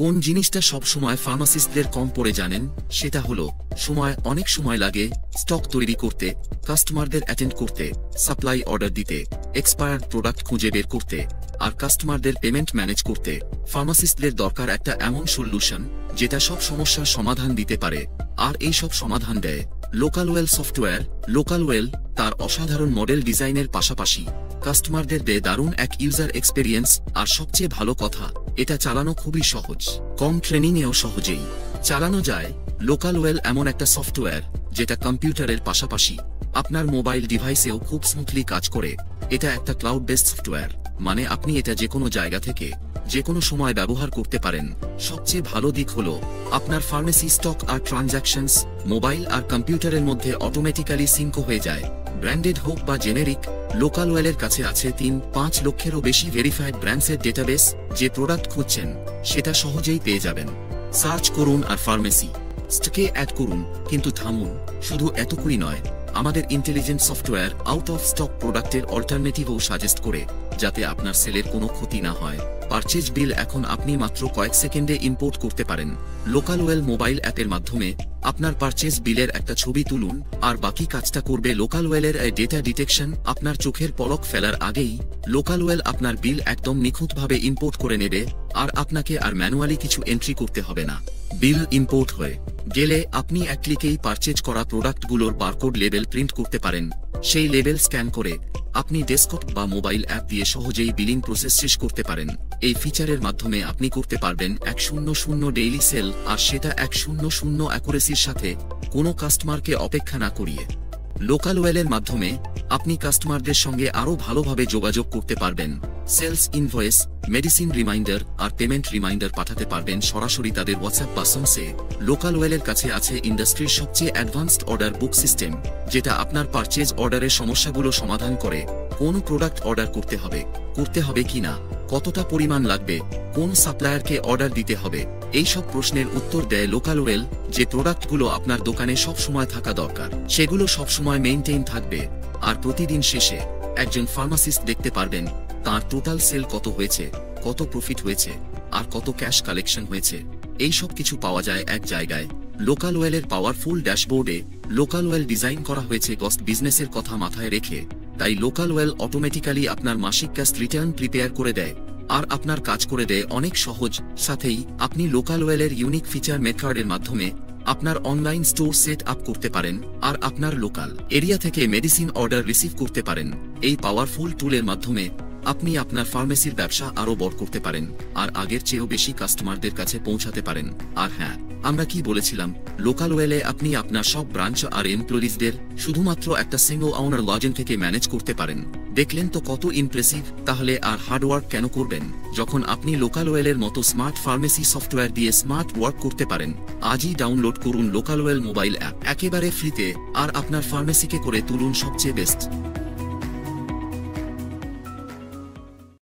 কোন জিনিসটা সব সময় ফার্মাসিস্টদের কম পড়ে জানেন? সেটা হলো অনেক সময় লাগে স্টক তৈরি করতে, কাস্টমারদের অ্যাটেন্ড করতে, সাপ্লাই অর্ডার দিতে, এক্সপায়ার্ড প্রোডাক্ট খুঁজে বের করতে, আর কাস্টমারদের পেমেন্ট ম্যানেজ করতে। ফার্মাসিস্টদের দরকার একটা এমন সলিউশন যেটা সব সমস্যার সমাধান দিতে পারে, আর এই সব সমাধান দেয় লোকালওয়েল সফটওয়্যার। লোকালওয়েল তার অসাধারণ মডেল ডিজাইনের পাশাপাশি কাস্টমারদের দেয় দারুণ এক ইউজার এক্সপেরিয়েন্স, আর সবচেয়ে ভালো কথা, এটা চালানো খুবই সহজ, কম ট্রেনিংয়েও সহজেই চালানো যায়। লোকালওয়েল এমন একটা সফটওয়্যার যেটা কম্পিউটারের পাশাপাশি আপনার মোবাইল ডিভাইসেও খুব স্মুথলি কাজ করে। এটা একটা ক্লাউড বেসড সফটওয়্যার, মানে আপনি এটা যে কোনো জায়গা থেকে যে কোনো সময় ব্যবহার করতে পারেন। সবচেয়ে ভালো দিক হলো আপনার ফার্মেসি স্টক আর ট্রানজ্যাকশনস মোবাইল আর কম্পিউটারের মধ্যে অটোমেটিক্যালি সিঙ্ক হয়ে যায়। ব্র্যান্ডেড হোক বা জেনেরিক, লোকালওয়েলের কাছে আছে 3-5 লক্ষেরও বেশি ভেরিফাইড ব্র্যান্ডসের ডেটাবেস। যে প্রোডাক্ট খুঁজছেন সেটা সহজেই পেয়ে যাবেন। সার্চ করুন আর ফার্মেসি স্টকে অ্যাড করুন। কিন্তু থামুন, শুধু এতটুকুই নয়, আমাদের intelligent software out of stock প্রোডাক্টের অল্টারনেটিভও সাজেস্ট করে, যাতে আপনার সেলের কোনো ক্ষতি না হয়। পারচেজ বিল এখন আপনি মাত্র কয়েক সেকেন্ডে ইম্পোর্ট করতে পারেন। লোকালওয়েল মোবাইল অ্যাপের মাধ্যমে আপনার পারচেজ বিলের একটা ছবি তুলুন, আর বাকি কাজটা করবে লোকালওয়েলের ডেটা ডিটেকশন। আপনার চোখের পলক ফেলার আগেই লোকালওয়েল আপনার বিল একদম নিখুঁতভাবে ইম্পোর্ট করে নেবে, আর আপনাকে আর ম্যানুয়ালি কিছু এন্ট্রি করতে হবে না। বিল ইম্পোর্ট হয়ে গেলে আপনি এক ক্লিকেই পারচেজ করা প্রোডাক্টগুলোর বারকোড লেবেল প্রিন্ট করতে পারেন। সেই লেবেল স্ক্যান করে আপনি ডেস্কটপ বা মোবাইল অ্যাপ দিয়ে সহজেই বিলিং প্রসেস শেষ করতে পারেন। এই ফিচারের মাধ্যমে আপনি করতে পারবেন 100 ডেইলি সেল, আর সেটা 100 অ্যাকুরেসির সাথে, কোনো কাস্টমারকে অপেক্ষা না করিয়ে। লোকালওয়েলের মাধ্যমে আপনি কাস্টমারদের সঙ্গে আরও ভালোভাবে যোগাযোগ করতে পারবেন। সেলস ইনভয়েস, মেডিসিন রিমাইন্ডার আর পেমেন্ট রিমাইন্ডার পাঠাতে পারবেন সরাসরি তাদের হোয়াটসঅ্যাপ বা সন্সে। লোকালওয়েলের কাছে আছে ইন্ডাস্ট্রির সবচেয়ে অ্যাডভান্সড অর্ডার বুক সিস্টেম, যেটা আপনার পারচেজ অর্ডারের সমস্যাগুলো সমাধান করে। কোন প্রোডাক্ট অর্ডার করতে হবে কিনা, কতটা পরিমাণ লাগবে, কোন সাপ্লায়ারকে অর্ডার দিতে হবে, এই সব প্রশ্নের উত্তর দেয় লোকালওয়েল। যে প্রোডাক্টগুলো আপনার দোকানে সব সময় থাকা দরকার সেগুলো সব সময় মেইনটেইন থাকবে, আর প্রতিদিন শেষে একজন ফার্মাসিস্ট দেখতে পারবেন তার টোটাল সেল কত হয়েছে, কত প্রফিট হয়েছে, আর কত ক্যাশ কালেকশন হয়েছে। এই সব কিছু পাওয়া যায় এক জায়গায়। লোকালওয়েলের পাওয়ারফুল ড্যাশবোর্ডে লোকালওয়েল ডিজাইন করা হয়েছে কস্ট বিজনেসের কথা মাথায় রেখে। তাই লোকালওয়েল অটোমেটিক্যালি আপনার মাসিক ক্যাশ রিটার্ন প্রিপেয়ার করে দেয়, আর আপনার কাজ করে দেয় অনেক সহজ। সাথেই আপনি লোকালওয়েলের ইউনিক ফিচার মেথডের মাধ্যমে আপনার অনলাইন স্টোর সেট আপ করতে পারেন, আর আপনার লোকাল এরিয়া থেকে মেডিসিন অর্ডার রিসিভ করতে পারেন। এই পাওয়ারফুল টুলের মাধ্যমে আপনি আপনার ফার্মেসির ব্যবসা আরও বড় করতে পারেন, আর আগের চেয়েও বেশি কাস্টমারদের কাছে পৌঁছাতে পারেন। আর হ্যাঁ, আমরা কি বলেছিলাম, লোকালওয়েলে আপনি আপনার সব ব্রাঞ্চ আর এমপ্লয়িজদের শুধুমাত্র একটা সিঙ্গল ওনার লজিন থেকে ম্যানেজ করতে পারেন। দেখলেন তো কত ইমপ্রেসিভ? তাহলে আর হার্ডওয়ার্ক কেন করবেন, যখন আপনি লোকালওয়েলের মতো স্মার্ট ফার্মেসি সফটওয়্যার দিয়ে স্মার্ট ওয়ার্ক করতে পারেন। আজই ডাউনলোড করুন লোকালওয়েল মোবাইল অ্যাপ একেবারে ফ্রিতে, আর আপনার ফার্মেসিকে করে তুলুন সবচেয়ে বেস্ট।